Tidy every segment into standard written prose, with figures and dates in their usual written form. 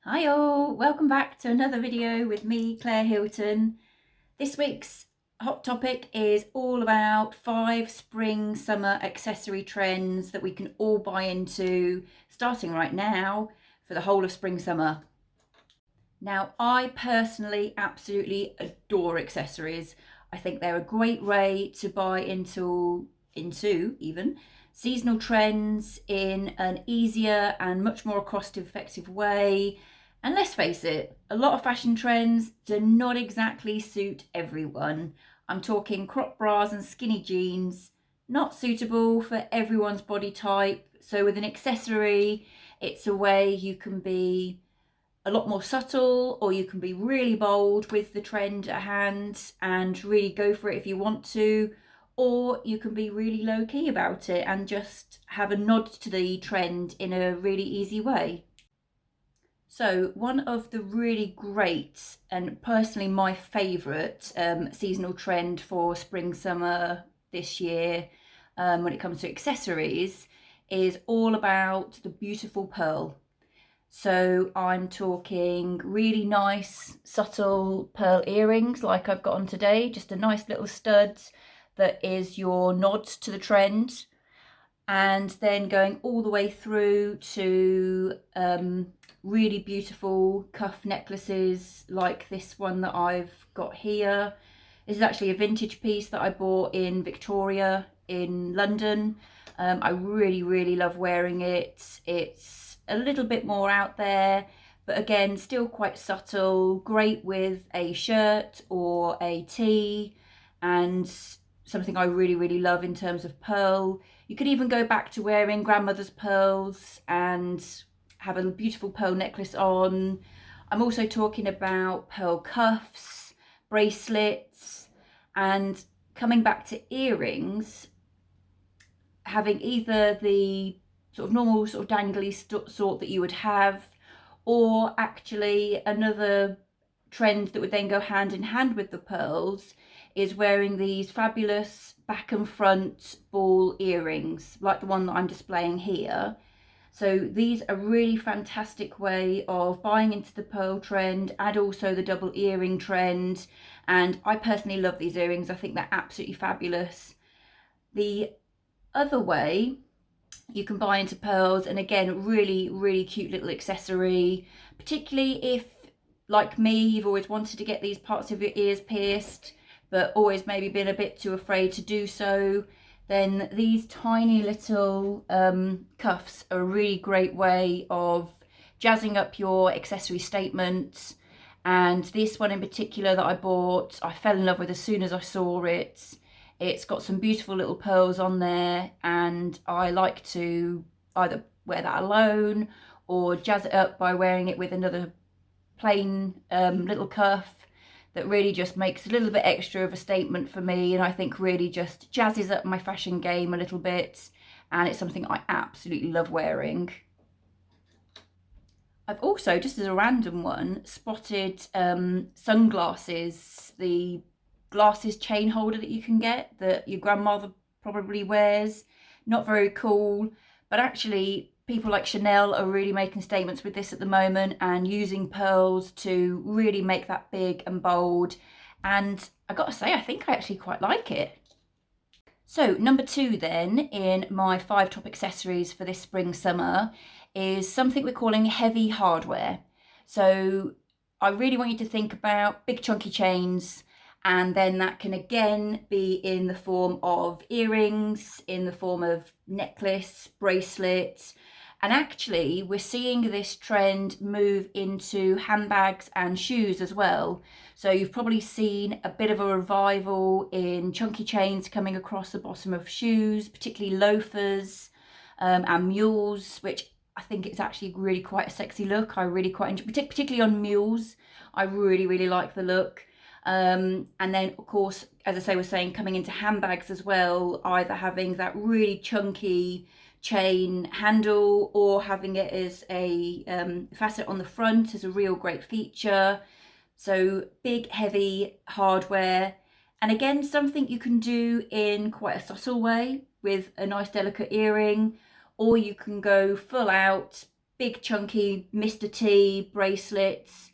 Hi all, welcome back to another video with me, Claire Hilton. This week's hot topic is all about 5 spring summer accessory trends that we can all buy into starting right now for the whole of spring summer. Now, I personally absolutely adore accessories. I think they're a great way to buy into even seasonal trends in an easier and much more cost effective way. And let's face it, a lot of fashion trends do not exactly suit everyone. I'm talking crop bras and skinny jeans, not suitable for everyone's body type. So with an accessory, it's a way you can be a lot more subtle, or you can be really bold with the trend at hand and really go for it if you want to, or you can be really low key about it and just have a nod to the trend in a really easy way. So one of the really great and personally my favourite seasonal trend for spring summer this year, when it comes to accessories, is all about the beautiful pearl. So I'm talking really nice, subtle pearl earrings like I've got on today, just a nice little stud that is your nod to the trend. And then going all the way through to really beautiful cuff necklaces like this one that I've got here. This is actually a vintage piece that I bought in Victoria in London. I really love wearing it. It's a little bit more out there, but again, still quite subtle, great with a shirt or a tee, and something I really love in terms of pearl. You could even go back to wearing grandmother's pearls and have a beautiful pearl necklace on. I'm also talking about pearl cuffs, bracelets, and coming back to earrings, having either the sort of normal sort of dangly sort that you would have, or actually another trend that would then go hand in hand with the pearls is wearing these fabulous back and front ball earrings like the one that I'm displaying here. So these are really fantastic way of buying into the pearl trend and also the double earring trend, and I personally love these earrings. I think they're absolutely fabulous. The other way you can buy into pearls, and again, really cute little accessory, particularly if, like me, you've always wanted to get these parts of your ears pierced but always maybe been a bit too afraid to do so, then these tiny little cuffs are a really great way of jazzing up your accessory statement. And this one in particular that I bought, I fell in love with as soon as I saw it. It's got some beautiful little pearls on there, and I like to either wear that alone or jazz it up by wearing it with another plain little cuff that really just makes a little bit extra of a statement for me, and I think really just jazzes up my fashion game a little bit, and it's something I absolutely love wearing. I've also, just as a random one, spotted sunglasses, the glasses chain holder that you can get that your grandmother probably wears. Not very cool, but actually people like Chanel are really making statements with this at the moment and using pearls to really make that big and bold. And I gotta say, I think I actually quite like it. So number 2 then in my 5 top accessories for this spring summer is something we're calling heavy hardware. So I really want you to think about big chunky chains, and then that can again be in the form of earrings, in the form of necklace, bracelet, and actually we're seeing this trend move into handbags and shoes as well. So you've probably seen a bit of a revival in chunky chains coming across the bottom of shoes, particularly loafers and mules, which I think it's actually really quite a sexy look. I really quite enjoy, particularly on mules. I really like the look. And then of course, as I say, we're saying coming into handbags as well, either having that really chunky chain handle or having it as a facet on the front is a real great feature. So big heavy hardware, and again something you can do in quite a subtle way with a nice delicate earring, or you can go full out big chunky Mr. T bracelets,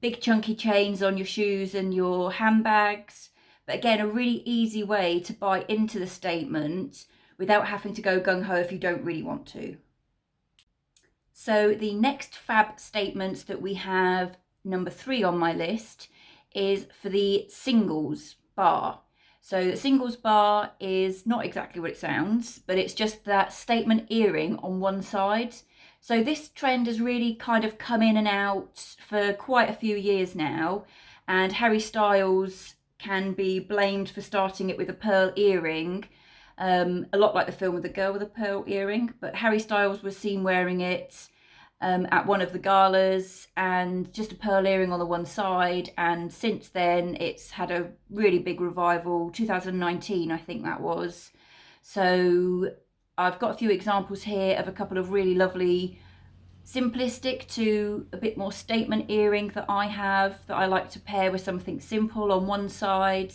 big chunky chains on your shoes and your handbags. But again, a really easy way to buy into the statement without having to go gung-ho if you don't really want to. So the next fab statement that we have, number 3 on my list, is for the singles bar. So the singles bar is not exactly what it sounds, but it's just that statement earring on one side. So this trend has really kind of come in and out for quite a few years now, and Harry Styles can be blamed for starting it with a pearl earring, a lot like the film with the girl with a pearl earring. But Harry Styles was seen wearing it at one of the galas, and just a pearl earring on the one side, and since then it's had a really big revival. 2019 I think that was. So I've got a few examples here of a couple of really lovely simplistic to a bit more statement earring that I have, that I like to pair with something simple on one side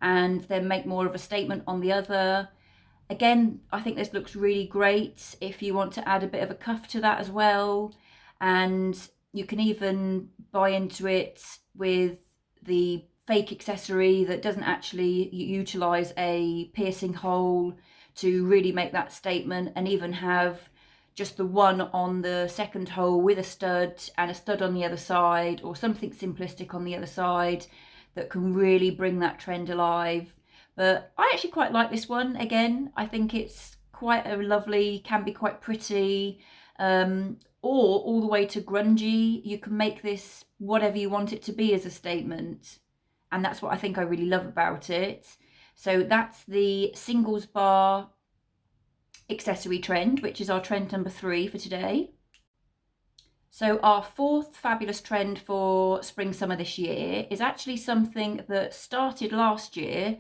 and then make more of a statement on the other. Again, I think this looks really great if you want to add a bit of a cuff to that as well. And you can even buy into it with the fake accessory that doesn't actually utilize a piercing hole to really make that statement, and even have just the one on the second hole with a stud and a stud on the other side, or something simplistic on the other side that can really bring that trend alive. But I actually quite like this one. Again, I think it's quite a lovely, can be quite pretty, or all the way to grungy. You can make this whatever you want it to be as a statement. And that's what I think I really love about it. So that's the singles bar accessory trend, which is our trend number 3 for today. So our 4th fabulous trend for spring summer this year is actually something that started last year,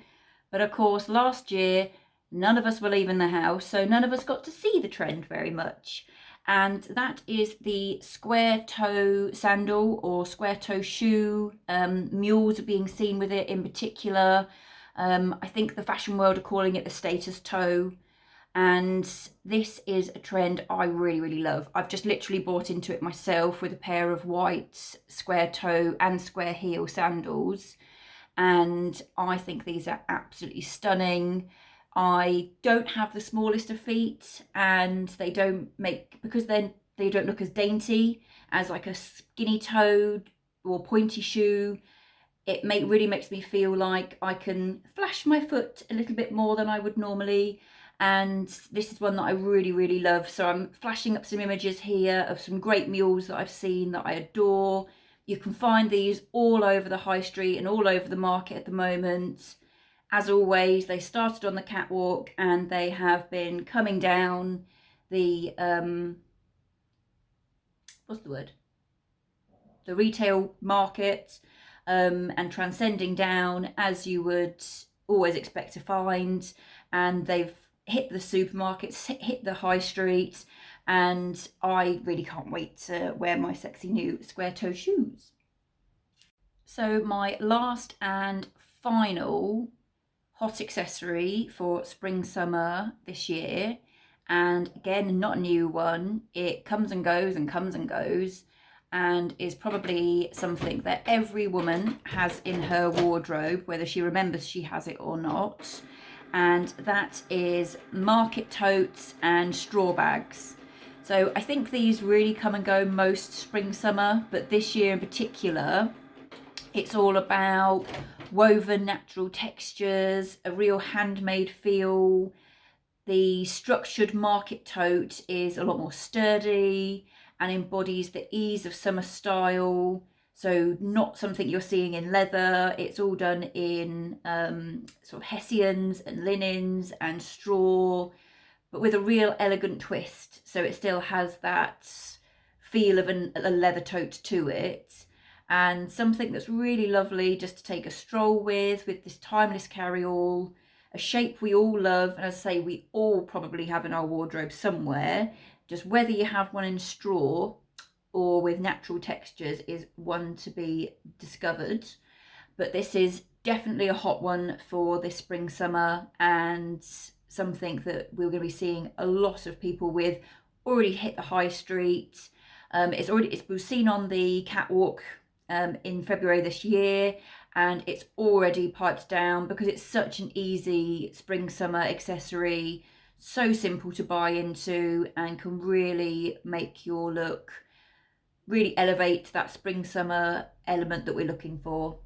but of course last year none of us were leaving the house, so none of us got to see the trend very much. And that is the square toe sandal or square toe shoe. Mules are being seen with it in particular. I think the fashion world are calling it the status toe. And this is a trend I really, really love. I've just literally bought into it myself with a pair of white square toe and square heel sandals. And I think these are absolutely stunning. I don't have the smallest of feet, and they don't make, because then they don't look as dainty as like a skinny toed or pointy shoe. It really makes me feel like I can flash my foot a little bit more than I would normally. And this is one that I really, really love. So I'm flashing up some images here of some great mules that I've seen that I adore. You can find these all over the high street and all over the market at the moment. As always, they started on the catwalk and they have been coming down the, what's the word? The retail market, and transcending down as you would always expect to find. And they've hit the supermarkets, hit the high street, and I really can't wait to wear my sexy new square toe shoes. So my last and final hot accessory for spring summer this year, and again not a new one, it comes and goes and comes and goes, and is probably something that every woman has in her wardrobe, whether she remembers she has it or not, and that is market totes and straw bags. So I think these really come and go most spring summer, but this year in particular it's all about woven natural textures, a real handmade feel. The structured market tote is a lot more sturdy and embodies the ease of summer style. So not something you're seeing in leather. It's all done in sort of hessians and linens and straw, but with a real elegant twist. So it still has that feel of a leather tote to it. And something that's really lovely just to take a stroll with this timeless carry-all, a shape we all love, and as I say, we all probably have in our wardrobe somewhere. Just whether you have one in straw or with natural textures is one to be discovered. But this is definitely a hot one for this spring summer, and something that we're going to be seeing a lot of people with already hit the high street. It was seen on the catwalk in February this year, and it's already piped down because it's such an easy spring summer accessory, so simple to buy into, and can really make your look, really elevate that spring summer element that we're looking for.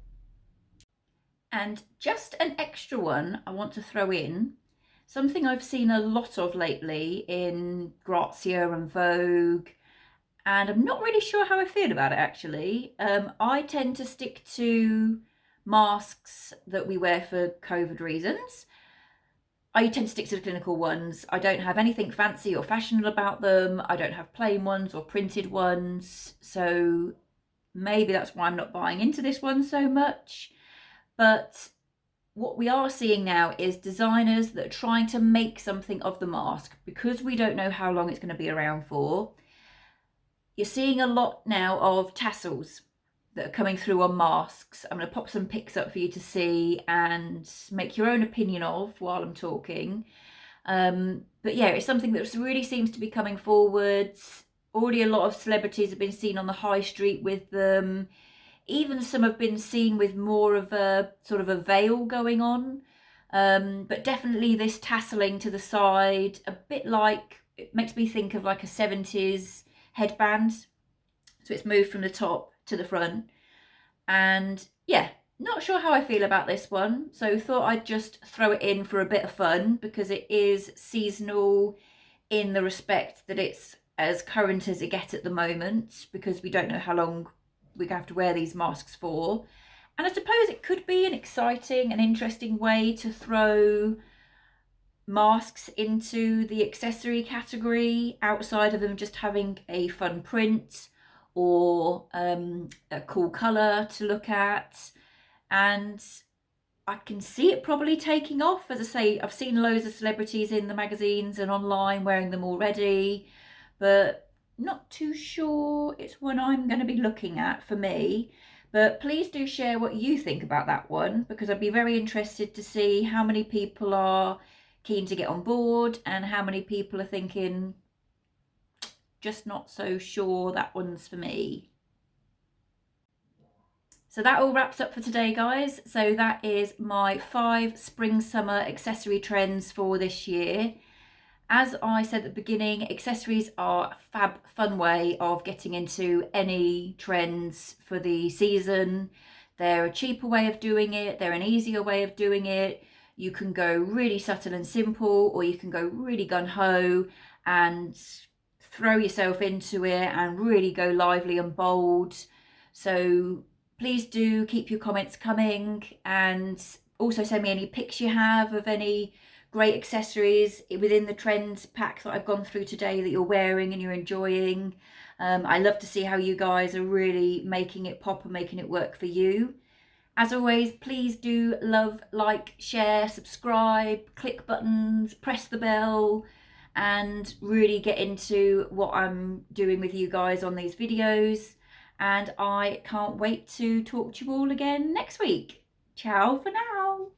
And just an extra one I want to throw in, something I've seen a lot of lately in Grazia and Vogue, and I'm not really sure how I feel about it actually. I tend to stick to masks that we wear for COVID reasons. I tend to stick to the clinical ones. I don't have anything fancy or fashionable about them. I don't have plain ones or printed ones. So maybe that's why I'm not buying into this one so much. But what we are seeing now is designers that are trying to make something of the mask, because we don't know how long it's going to be around for. You're seeing a lot now of tassels that are coming through on masks. I'm going to pop some pics up for you to see and make your own opinion of while I'm talking. But yeah, it's something that really seems to be coming forwards. Already a lot of celebrities have been seen on the high street with them. Even some have been seen with more of a sort of a veil going on. But definitely this tasseling to the side, a bit like, it makes me think of like a 70s headband. So it's moved from the top to the front. And yeah, not sure how I feel about this one. So thought I'd just throw it in for a bit of fun, because it is seasonal in the respect that it's as current as it gets at the moment, because we don't know how long we're going to have to wear these masks for. And I suppose it could be an exciting and interesting way to throw masks into the accessory category, outside of them just having a fun print or a cool colour to look at. And I can see it probably taking off. As I say, I've seen loads of celebrities in the magazines and online wearing them already, but not too sure it's one I'm going to be looking at for me. But please do share what you think about that one, because I'd be very interested to see how many people are keen to get on board and how many people are thinking, just not so sure that one's for me. So that all wraps up for today, guys. So that is my 5 spring summer accessory trends for this year. As I said at the beginning, accessories are a fab fun way of getting into any trends for the season. They're a cheaper way of doing it. They're an easier way of doing it. You can go really subtle and simple, or you can go really gun-ho and throw yourself into it and really go lively and bold. So please do keep your comments coming, and also send me any pics you have of any great accessories within the trends pack that I've gone through today that you're wearing and you're enjoying. I love to see how you guys are really making it pop and making it work for you. As always, please do love, like, share, subscribe, click buttons, press the bell, and really get into what I'm doing with you guys on these videos. And I can't wait to talk to you all again next week. Ciao for now.